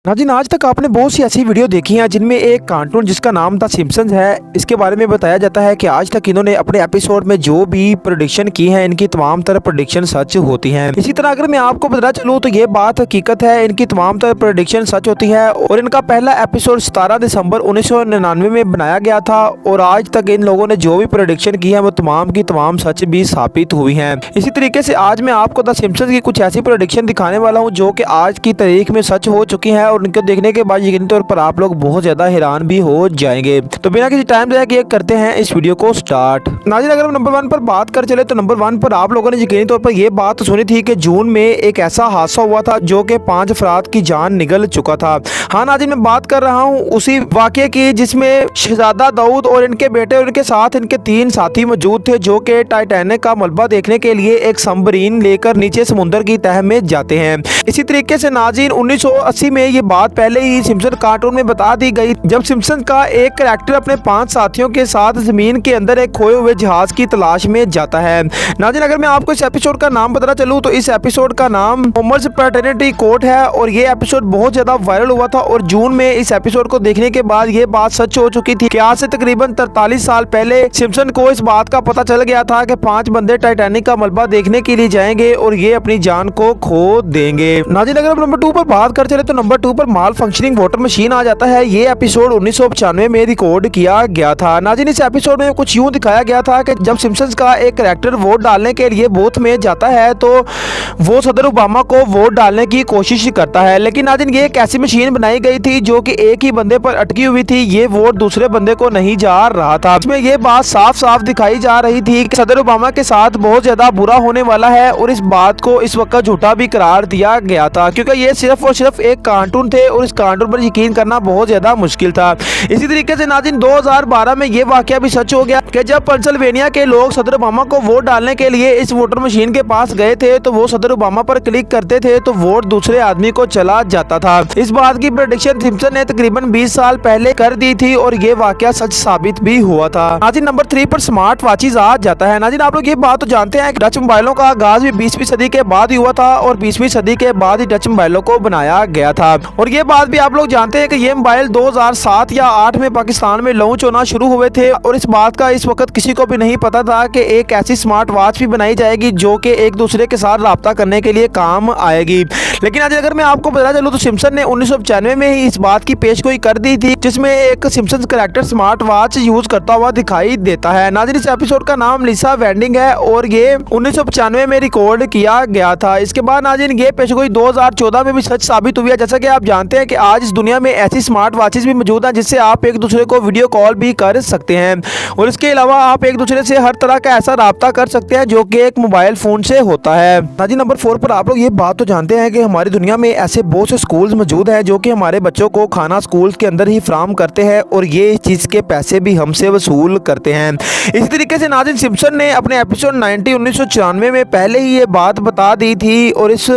नाज़रीन, आज तक आपने बहुत सी ऐसी वीडियो देखी हैं जिनमें एक कार्टून जिसका नाम द सिम्पसन्स है, इसके बारे में बताया जाता है कि आज तक इन्होंने अपने एपिसोड में जो भी प्रेडिक्शन की है इनकी तमाम तरह प्रेडिक्शन सच होती हैं। इसी तरह अगर मैं आपको बताना चलूँ तो ये बात हकीकत है, इनकी तमाम तरह प्रेडिक्शन सच होती है और इनका पहला एपिसोड 17 दिसंबर 1999 में बनाया गया था और आज तक इन लोगों ने जो भी प्रेडिक्शन की है वो तमाम की तमाम सच भी साबित हुई है। इसी तरीके से आज मैं आपको द सिम्पसन्स की कुछ ऐसी प्रेडिक्शन दिखाने वाला हूँ जो कि आज की तारीख में सच हो चुकी है और इनको देखने के बाद यकीनी तौर पर आप लोग बहुत ज्यादा हैरान भी हो जाएंगे। तो बिना किसी टाइम जाए किए करते हैं इस वीडियो को स्टार्ट। नाज़रीन, अगर हम नंबर 1 पर बात कर चले तो नंबर 1 पर आप लोगों ने यकीनी तौर पर यह बात सुनी थी कि जून में एक ऐसा हादसा हुआ था जो कि 5 अफराद की जान निगल चुका था। हाँ नाज़रीन, मैं बात कर रहा हूँ उसी वाक़े की जिसमें शहजादा दाऊद और इनके बेटे और इनके साथ इनके 3 साथी मौजूद थे जो कि टाइटैनिक का मलबा देखने के लिए एक सबमरीन लेकर नीचे समुद्र की तह में जाते हैं। इसी तरीके से नाज़रीन 1980 में ये बात पहले ही सिम्पसन कार्टून में बता दी गई जब सिम्पसन का एक कैरेक्टर अपने 5 साथियों के साथ जमीन के अंदर एक खोए हुए जहाज की तलाश में जाता है। नाज़रीन, अगर मैं आपको इस एपिसोड का नाम बताना चलूँ तो इस एपिसोड का नाम होमर्स पैटर्निटी कोर्ट है और ये एपिसोड बहुत ज्यादा वायरल हुआ था और जून में इस एपिसोड को देखने के बाद ये बात सच हो चुकी थी कि आज से तकरीबन 43 साल पहले सिम्पसन को इस बात का पता चल गया था कि 5 बंदे टाइटैनिक का मलबा देखने के लिए जाएंगे और ये अपनी जान को खो देंगे। नाज़रीन, अगर हम नंबर 2 पर बात कर चले तो नंबर 2 पर माल फंक्शनिंग वाटर मशीन आ जाता है। ये एपिसोड 1995 में रिकॉर्ड किया गया था। नाज़रीन, इस एपिसोड में कुछ यूं दिखाया गया था कि जब सिम्पसन्स का एक कैरेक्टर वोट डालने के लिए बूथ में जाता है तो वो सदर ओबामा को वोट डालने की कोशिश करता है, लेकिन नाज़रीन ये एक ऐसी मशीन बनाई गई थी जो कि एक ही बंदे पर अटकी हुई थी, ये वोट दूसरे बंदे को नहीं जा रहा था। इसमें ये बात साफ साफ दिखाई जा रही थी कि सदर ओबामा के साथ बहुत ज्यादा बुरा होने वाला है और इस बात को इस वक्त झूठा भी करार दिया गया था क्योंकि ये सिर्फ और सिर्फ एक कार्टून थे और इस कार्टून पर यकीन करना बहुत ज्यादा मुश्किल था। इसी तरीके से नाज़रीन 2012 में ये वाकया भी सच हो गया कि जब पेंसिल्वेनिया के लोग सदर ओबामा को वोट डालने के लिए इस वोटर मशीन के पास गए थे तो वो सदर ओबामा पर क्लिक करते थे तो वोट दूसरे आदमी को चला जाता था। इस बात की प्रेडिक्शन सिम्पसन ने तकरीबन 20 साल पहले कर दी थी और ये वाकया सच साबित भी हुआ था। नाज़रीन, नंबर 3 पर स्मार्ट वॉचेस आ जाता है। नाज़रीन, आप लोग ये बात तो जानते हैं कि टच मोबाइलों का आगाज भी 20वीं सदी के बाद ही हुआ था और 20वीं सदी के बाद ही टच मोबाइलों को बनाया गया था और ये बात भी आप लोग जानते हैं कि ये मोबाइल 2007 या 8 में पाकिस्तान में लॉन्च होना शुरू हुए थे और इस बात का इस वक्त किसी को भी नहीं पता था कि एक ऐसी स्मार्ट वॉच भी बनाई जाएगी जो कि एक दूसरे के साथ राब्ता करने के लिए काम आएगी। लेकिन आज अगर मैं आपको बताना चलूँ तो सिम्पसन ने 1995 में ही इस बात की पेशगोई कर दी थी जिसमें एक Simpson character smart watch use करता हुआ दिखाई देता है। नाज़रीन, इस एपिसोड का नाम लिसा वेंडिंग है और ये 1995 में रिकॉर्ड किया गया था। इसके बाद नाज़रीन ये पेशगोई 2014 में भी सच साबित हुई है। जैसा कि आप जानते हैं कि आज इस दुनिया में ऐसी स्मार्ट वॉचेस भी मौजूद हैं जिससे आप एक दूसरे को वीडियो कॉल भी कर सकते हैं और इसके अलावा आप एक दूसरे से हर तरह का ऐसा राब्ता कर सकते हैं जो कि एक मोबाइल फोन से होता है। नाज़रीन, नंबर 4 पर आप लोग ये बात तो जानते हैं कि हमारी दुनिया में ऐसे बहुत से स्कूल्स मौजूद हैं जो कि हमारे बच्चों को खाना स्कूल के अंदर ही फराहम करते हैं और ये इस चीज़ के पैसे भी हमसे वसूल करते हैं। इसी तरीके से नाज़रीन सिम्पसन ने अपने एपिसोड 90 1994 में पहले ही ये बात बता दी थी और इस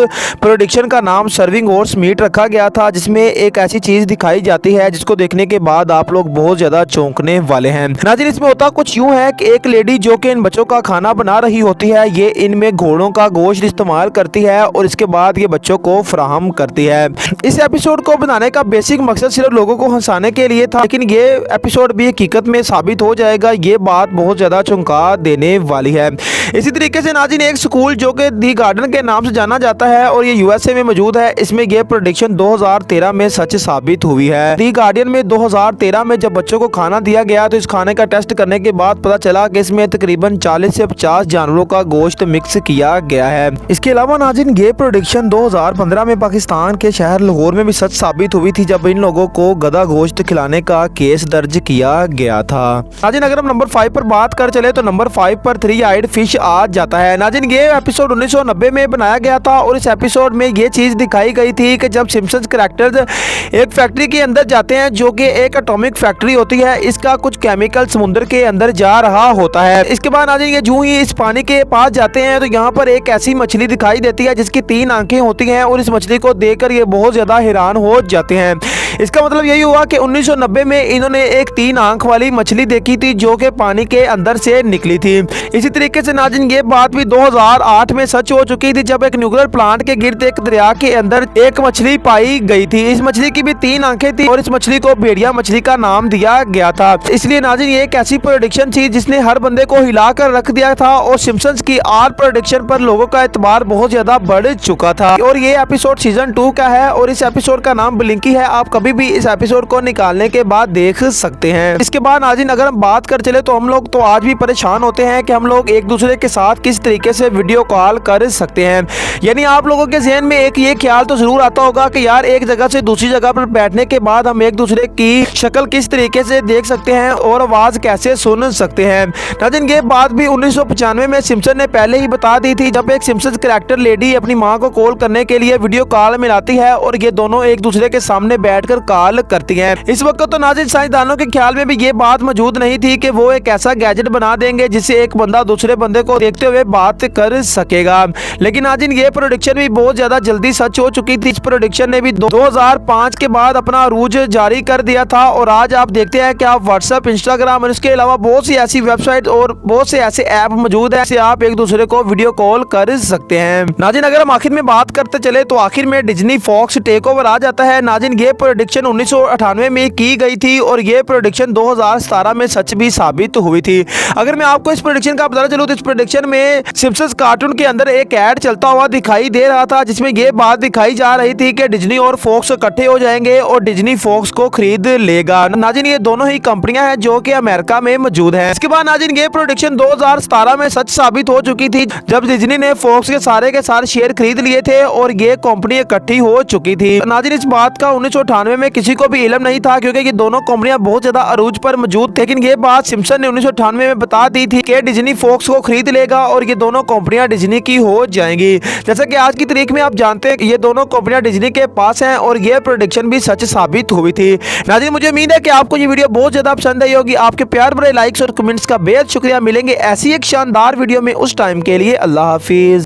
प्रोडिक्शन का नाम सर्विंग हॉर्स मीट रखा गया था जिसमें एक ऐसी चीज़ दिखाई जाती है जिसको देखने के बाद आप लोग बहुत ज़्यादा चौंकने वाले हैं। नाज़रीन, इसमें होता कुछ यूँ है कि एक लेडी जो कि इन बच्चों का खाना बना रही होती है ये इनमें घोड़ों का गोश्त इस्तेमाल करती है और इसके बाद ये बच्चों को फराहम करती है। इस एपिसोड को बनाने का बेसिक मकसद सिर्फ लोगों को हंसाने के लिए था, लेकिन ये एपिसोड भी हकीकत में साबित हो जाएगा। ये बात बहुत ज़्यादा चौंका देने वाली है। इसी तरीके से नाज़रीन एक स्कूल जो कि दी गार्डन के नाम से जाना जाता है और ये यूएसए में मौजूद है, इसमें यह प्रेडिक्शन 2013 में सच साबित हुई है। दी गार्डियन में 2013 में जब बच्चों को खाना दिया गया तो इस खाने का टेस्ट करने के बाद पता चला कि इसमें तकरीबन 40 से 50 जानवरों का गोश्त मिक्स किया गया है। इसके अलावा नाज़रीन ये प्रेडिक्शन 2015 में पाकिस्तान के शहर लाहौर में भी सच साबित हुई थी जब इन लोगों को गधा गोश्त खिलाने का केस दर्ज किया गया था। नाज़रीन, अगर हम नंबर 5 पर बात कर चले तो नंबर 5 पर 3 आइड फिश आ जाता है। नाज़रीन ये एपिसोड 1990 में बनाया गया था और इस एपिसोड में ये चीज़ दिखाई गई थी कि जब सिम्पसन्स कैरेक्टर्स एक फैक्ट्री के अंदर जाते हैं जो कि एक एटॉमिक फैक्ट्री होती है, इसका कुछ केमिकल समुद्र के अंदर जा रहा होता है। इसके बाद नाज़रीन ये जो ही इस पानी के पास जाते हैं तो यहाँ पर एक ऐसी मछली दिखाई देती है जिसकी 3 आंखें होती हैं और इस मछली को देखकर ये बहुत ज़्यादा हैरान हो जाते हैं। इसका मतलब यही हुआ कि 1990 में इन्होंने एक 3 आंख वाली मछली देखी थी जो कि पानी के अंदर से निकली थी। इसी तरीके से नाज़रीन ये बात भी 2008 में सच हो चुकी थी जब एक न्यूक्लियर प्लांट के गिर्द एक दरिया के अंदर एक मछली पाई गई थी। इस मछली की भी 3 आंखें थी और इस मछली को भेड़िया मछली का नाम दिया गया था। इसलिए नाज़रीन ये एक ऐसी प्रेडिक्शन थी जिसने हर बंदे को हिलाकर रख दिया था और सिम्पसन्स की आर प्रेडिक्शन पर लोगों का एतबार बहुत ज्यादा बढ़ चुका था। और ये एपिसोड सीजन 2 का है और इस एपिसोड का नाम ब्लिंकी है। आप कभी भी इस एपिसोड को निकालने के बाद देख सकते हैं। इसके बाद नाज़रीन अगर हम बात कर चले तो हम लोग तो आज भी परेशान होते हैं कि हम लोग एक दूसरे के साथ किस तरीके से वीडियो कॉल कर सकते हैं। यानी आप लोगों के जहन में एक ये ख्याल तो जरूर आता होगा कि यार एक जगह से दूसरी जगह पर बैठने के बाद हम एक दूसरे की शक्ल किस तरीके से देख सकते हैं और आवाज कैसे सुन सकते हैं। नाज़रीन ये बात भी 1995 में सिम्पसन ने पहले ही बता दी थी जब एक सिम्पसन कैरेक्टर लेडी अपनी मां को कॉल करने के लिए वीडियो कॉल मिलाती है और ये दोनों एक दूसरे के सामने बैठकर कॉल करती हैं। इस वक्त तो नाज़रीन साइंसदानों के ख्याल में भी ये बात मौजूद नहीं थी कि वो एक ऐसा गैजेट बना देंगे जिससे एक बंदा दूसरे बंदे को देखते हुए बात कर सकेगा। लेकिन नाज़रीन ये प्रेडिक्शन भी बहुत ज्यादा जल्दी सच हो चुकी थी। इस प्रेडिक्शन ने भी 2005 के बाद अपना अरूज जारी कर दिया था और आज आप देखते हैं कि आप व्हाट्सएप, इंस्टाग्राम और इसके अलावा बहुत सी ऐसी वेबसाइट और बहुत से ऐसे ऐप मौजूद है जिससे आप एक दूसरे को वीडियो कॉल कर सकते हैं। नाज़रीन अगर हम आखिर में बात करते चले तो आखिर में डिज्नी फॉक्स टेक ओवर आ जाता है। नाज़रीन ये प्रेडिक्शन 1998 में की गई थी और ये प्रेडिक्शन 2017 में सच भी साबित हुई थी। अगर मैं आपको इस प्रेडिक्शन का बताना चलूं तो इस प्रेडिक्शन में सिम्पसन्स कार्टून के अंदर एक ऐड चलता हुआ दिखाई दे रहा था जिसमें ये बात दिखाई जा रही थी कि डिज्नी और फॉक्स इकट्ठे हो जाएंगे और डिज्नी फॉक्स को खरीद लेगा। नाज़रीन ये दोनों ही कंपनियां हैं जो कि अमेरिका में मौजूद हैं। इसके बाद नाज़रीन ये प्रेडिक्शन 2017 में सच साबित हो चुकी थी जब डिज्नी ने फॉक्स के सारे शेयर खरीद लिए थे और ये कंपनी इकट्ठी हो चुकी थी। नाज़रीन इस बात का 1998 में किसी को भी इल्म नहीं था क्योंकि ये दोनों कंपनियां बहुत ज्यादा अरूज पर मौजूद थी। लेकिन ये बात सिम्पसन ने 1998 में बता दी थी कि डिज्नी फॉक्स को खरीद लेगा और ये दोनों कंपनियां डिज्नी की हो जाएंगी। जैसा कि आज की तारीख में आप जानते हैं कि ये दोनों कंपनियां डिज्नी के पास हैं और ये प्रेडिक्शन भी सच साबित हुई थी। नाज़रीन मुझे उम्मीद है कि आपको ये वीडियो बहुत ज्यादा पसंद आई होगी। आपके प्यार भरे लाइक्स और कमेंट्स का बेहद शुक्रिया। मिलेंगे ऐसी एक शानदार वीडियो में, उस टाइम के लिए अल्लाह हाफिज।